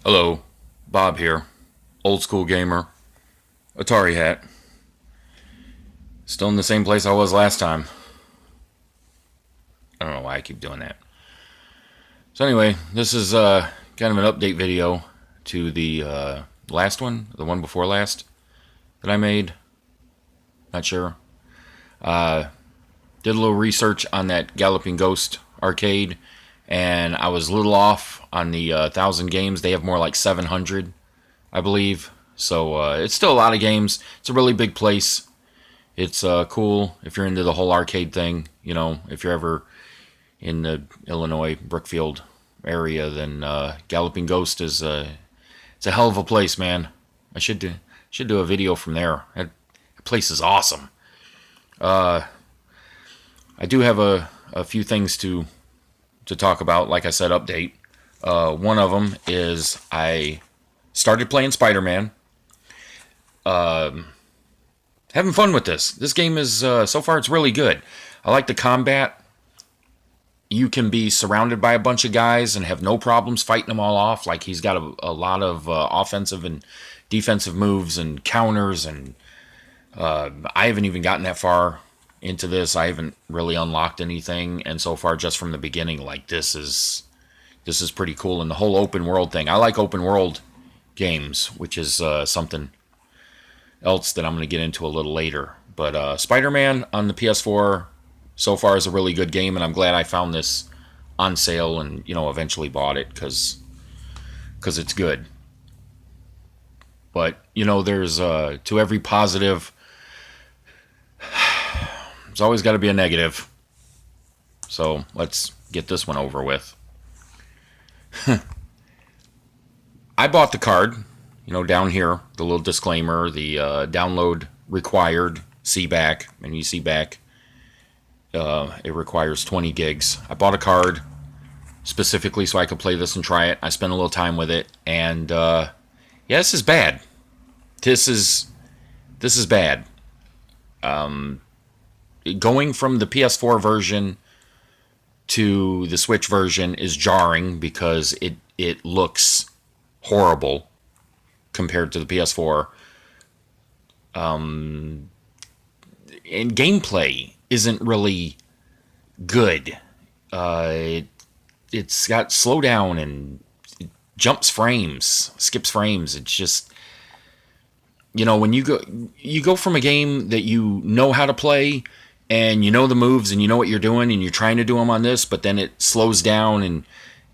Hello, Bob here. Old school gamer. Atari hat. Still in the same place I was last time. I don't know why I keep doing that. So anyway, this is kind of an update video to the last one, the one before last that I made. Not sure. Did a little research on that Galloping Ghost arcade, and I was a little off on the 1,000 games. They have more like 700, I believe. So it's still a lot of games. It's a really big place. It's cool if you're into the whole arcade thing. You know, if you're ever in the Illinois Brookfield area, then Galloping Ghost is it's a hell of a place, man. I should do a video from there. That place is awesome. I do have a few things to talk about. Like I said, update. One of them is I started playing SpiderMan. Having fun with this. This game is so far it's really good. I like the combat. You can be surrounded by a bunch of guys and have no problems fighting them all off. Like he's got a lot of offensive and defensive moves and counters, and I haven't even gotten that far into this. I haven't really unlocked anything, and so far just from the beginning, like this is pretty cool. And the whole open world thing. I like open world games, which is something else that I'm going to get into a little later. But Spider-Man on the PS4 so far is a really good game, and I'm glad I found this on sale and eventually bought it because it's good. But there's to every positive, there's always got to be a negative. So let's get this one over with. I bought the card. Down here, the little disclaimer, the download required, see back, and you see back, it requires 20 gigs. I bought a card specifically so I could play this and try it. I spent a little time with it, and yeah, this is bad. This is bad. Going from the PS4 version to the Switch version is jarring because it looks horrible compared to the PS4. And gameplay isn't really good. It's got slowdown and it jumps frames, skips frames. It's just, when you go from a game that you know how to play and you know the moves and you know what you're doing and you're trying to do them on this, but then it slows down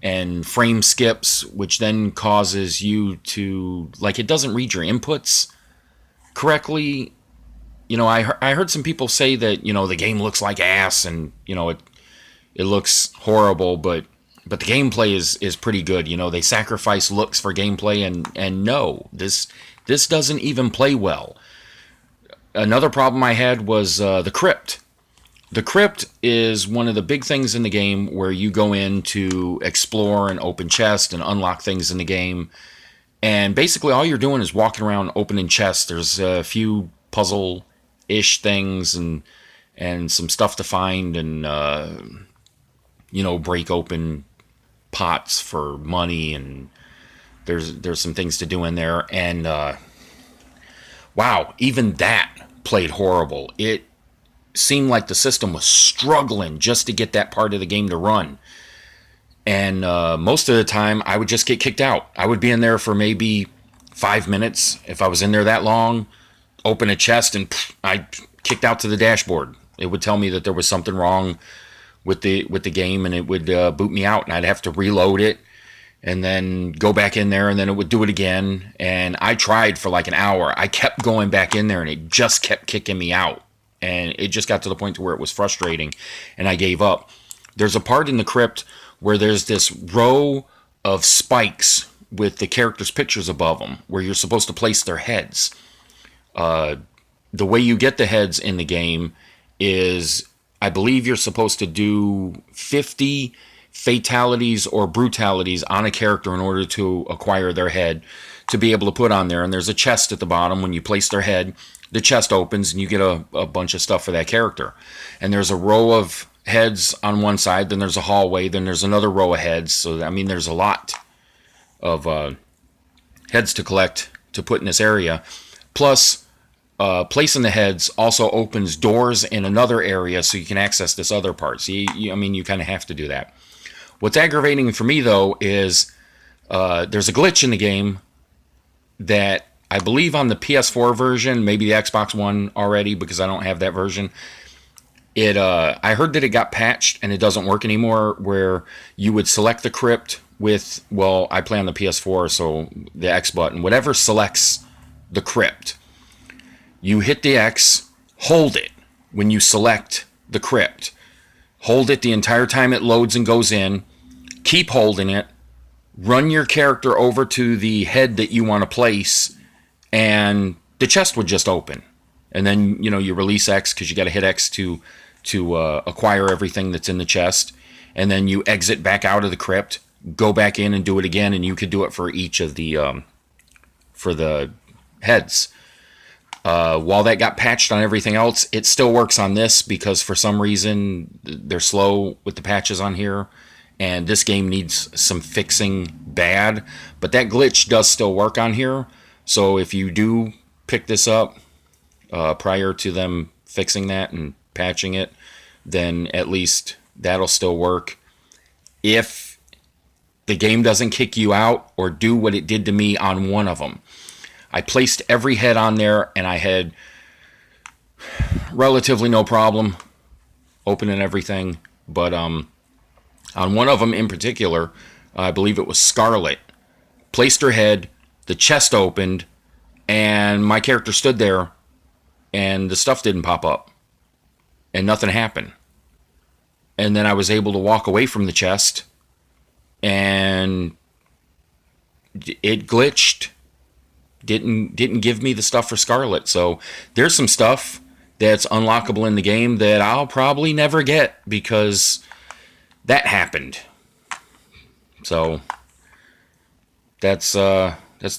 and frame skips, which then causes you to, like, it doesn't read your inputs correctly. I heard some people say that, the game looks like ass and, it looks horrible, but the gameplay is pretty good. They sacrifice looks for gameplay, and no, this doesn't even play well. Another problem I had was the crypt. The crypt is one of the big things in the game where you go in to explore and open chests and unlock things in the game. And basically all you're doing is walking around opening chests. There's a few puzzle-ish things and some stuff to find and, break open pots for money, and there's some things to do in there. And, wow, even that played horrible. It seemed like the system was struggling just to get that part of the game to run. And most of the time, I would just get kicked out. I would be in there for maybe 5 minutes. If I was in there that long, open a chest, and I kicked out to the dashboard. It would tell me that there was something wrong with the game, and it would boot me out, and I'd have to reload it, and then go back in there, and then it would do it again. And I tried for like an hour. I kept going back in there, and it just kept kicking me out. And it just got to the point to where it was frustrating, and I gave up. There's a part in the crypt where there's this row of spikes with the characters' pictures above them, where you're supposed to place their heads. The way you get the heads in the game is, I believe you're supposed to do 50 fatalities or brutalities on a character in order to acquire their head to be able to put on there. And there's a chest at the bottom. When you place their head, the chest opens and you get a bunch of stuff for that character. And there's a row of heads on one side, then there's a hallway, then there's another row of heads. So, I mean, there's a lot of heads to collect to put in this area. Plus, placing the heads also opens doors in another area so you can access this other part. So, I mean, you kind of have to do that. What's aggravating for me, though, is there's a glitch in the game that I believe on the PS4 version, maybe the Xbox One already, because I don't have that version. I heard that it got patched and it doesn't work anymore, where you would select the crypt with, well, I play on the PS4, so the X button, whatever selects the crypt, you hit the X, hold it when you select the crypt. Hold it the entire time it loads and goes in. Keep holding it. Run your character over to the head that you want to place, and the chest would just open. And then, you release X because you got to hit X to acquire everything that's in the chest. And then you exit back out of the crypt, go back in and do it again, and you could do it for each of the for the heads. While that got patched on everything else, it still works on this because for some reason they're slow with the patches on here, and this game needs some fixing bad. But that glitch does still work on here. So if you do pick this up prior to them fixing that and patching it, then at least that'll still work. If the game doesn't kick you out or do what it did to me on one of them, I placed every head on there and I had relatively no problem opening everything. But on one of them in particular, I believe it was Scarlet, placed her head, the chest opened, and my character stood there and the stuff didn't pop up and nothing happened. And then I was able to walk away from the chest and it glitched. Didn't give me the stuff for Scarlet. So there's some stuff that's unlockable in the game that I'll probably never get because that happened. So that's the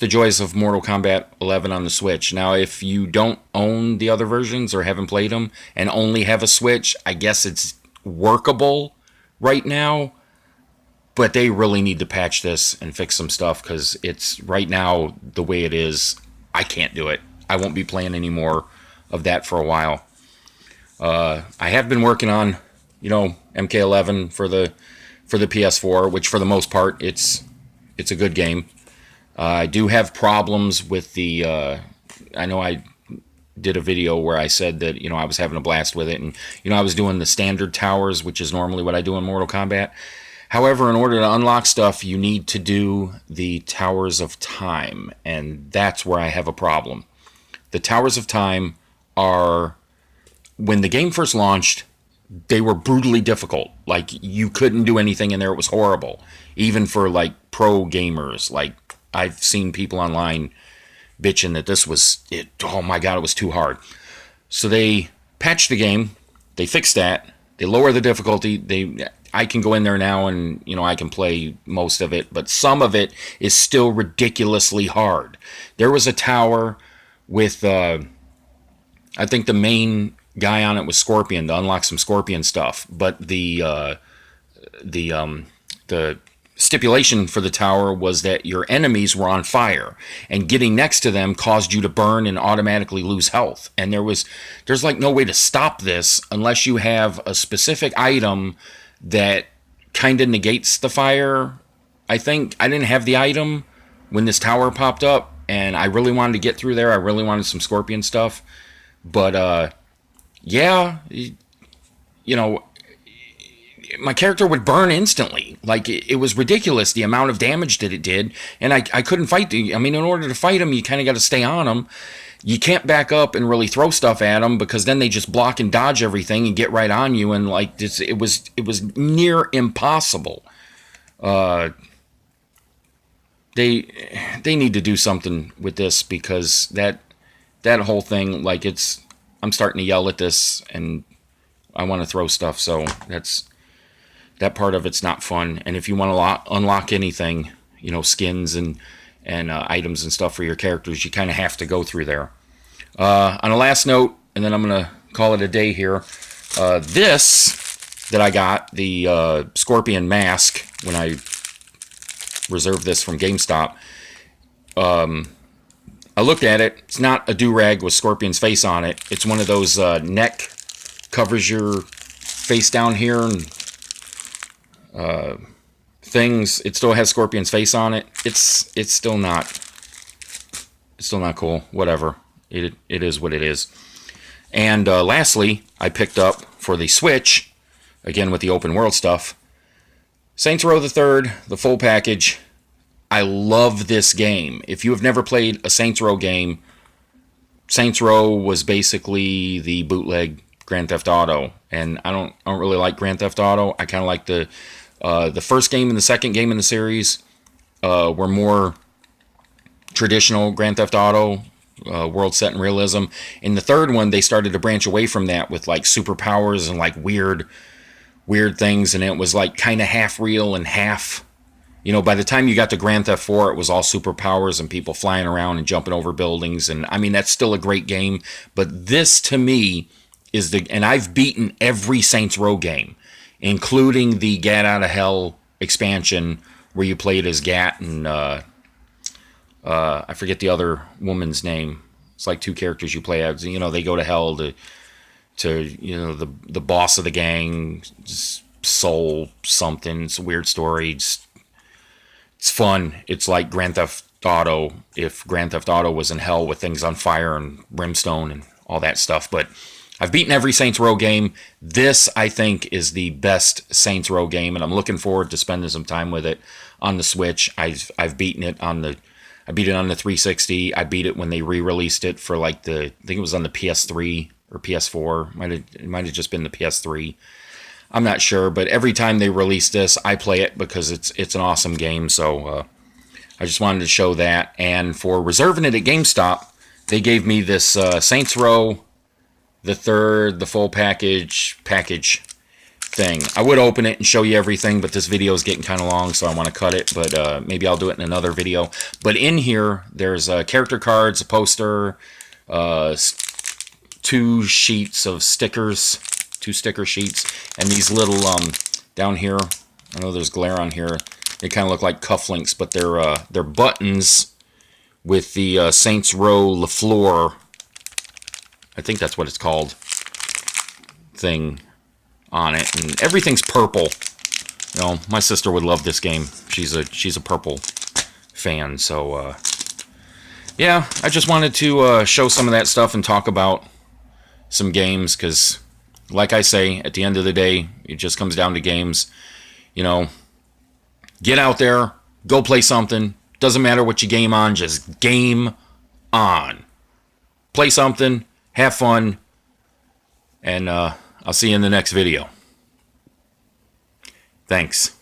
joys of Mortal Kombat 11 on the Switch. Now, if you don't own the other versions or haven't played them and only have a Switch, I guess it's workable right now. But they really need to patch this and fix some stuff because it's right now the way it is. I can't do it. I won't be playing any more of that for a while. I have been working on, MK11 for the PS4, which for the most part it's a good game. I do have problems with the. I know I did a video where I said that I was having a blast with it, and I was doing the standard towers, which is normally what I do in Mortal Kombat. However, in order to unlock stuff, you need to do the Towers of Time, and that's where I have a problem. The Towers of Time are, when the game first launched, they were brutally difficult. Like, you couldn't do anything in there. It was horrible. Even for, pro gamers. I've seen people online bitching that this was, oh my god, it was too hard. So they patched the game. They fixed that. They lower the difficulty. I can go in there now and, I can play most of it, but some of it is still ridiculously hard. There was a tower with, I think the main guy on it was Scorpion to unlock some Scorpion stuff, but the stipulation for the tower was that your enemies were on fire, and getting next to them caused you to burn and automatically lose health. And there's no way to stop this unless you have a specific item that kind of negates the fire. I think I didn't have the item when this tower popped up, and I really wanted to get through there. I really wanted some Scorpion stuff. But, my character would burn instantly. It was ridiculous, the amount of damage that it did, and I couldn't fight. In order to fight him, you kind of got to stay on him. You can't back up and really throw stuff at them because then they just block and dodge everything and get right on you, and it was near impossible. They need to do something with this because that whole thing, I'm starting to yell at this and I want to throw stuff. So that part of it's not fun. And if you want to unlock anything, skins and items and stuff for your characters, you kind of have to go through there. On a last note, and then I'm going to call it a day here, this that I got, the Scorpion mask, when I reserved this from GameStop, I looked at it. It's not a do-rag with Scorpion's face on it. It's one of those neck covers your face down here and things. It still has Scorpion's face on it. It's still not cool. Whatever. It is what it is. And lastly, I picked up for the Switch, again with the open world stuff, Saints Row the Third, the full package. I love this game. If you have never played a Saints Row game, Saints Row was basically the bootleg Grand Theft Auto, and I don't really like Grand Theft Auto. I kind of like the first game and the second game in the series were more traditional Grand Theft Auto, world set in realism. In the third one, they started to branch away from that with like superpowers and like weird things, and it was like kind of half real and half. You know, by the time you got to Grand Theft 4, it was all superpowers and people flying around and jumping over buildings. And I mean, that's still a great game. But this, to me, is and I've beaten every Saints Row game, including the Gat Out of Hell expansion where you played as Gat and I forget the other woman's name. It's like two characters you play as. You know, they go to hell to you know, the boss of the gang, Soul something. It's a weird story. It's fun. It's like Grand Theft Auto if Grand Theft Auto was in hell with things on fire and brimstone and all that stuff. But I've beaten every Saints Row game. This, I think, is the best Saints Row game, and I'm looking forward to spending some time with it on the Switch. I've beaten it on the... I beat it on the 360. I beat it when they re-released it for like I think it was on the PS3 or PS4. It might have just been the PS3. I'm not sure, but every time they release this, I play it because it's an awesome game. So I just wanted to show that. And for reserving it at GameStop, they gave me this Saints Row the Third, the full package thing. I would open it and show you everything, but this video is getting kind of long, so I want to cut it. But maybe I'll do it in another video. But in here, there's character cards, a poster, 2 sheets of stickers, 2 sticker sheets, and these little down here. I know there's glare on here. They kind of look like cufflinks, but they're buttons with the Saints Row LaFleur. I think that's what it's called. Thing on it, and everything's purple. You know, my sister would love this game. She's a purple fan. So yeah, I just wanted to show some of that stuff and talk about some games, because like I say, at the end of the day, it just comes down to games. You know, get out there, go play something. Doesn't matter what you game on, just game on. Play something, have fun, and I'll see you in the next video. Thanks.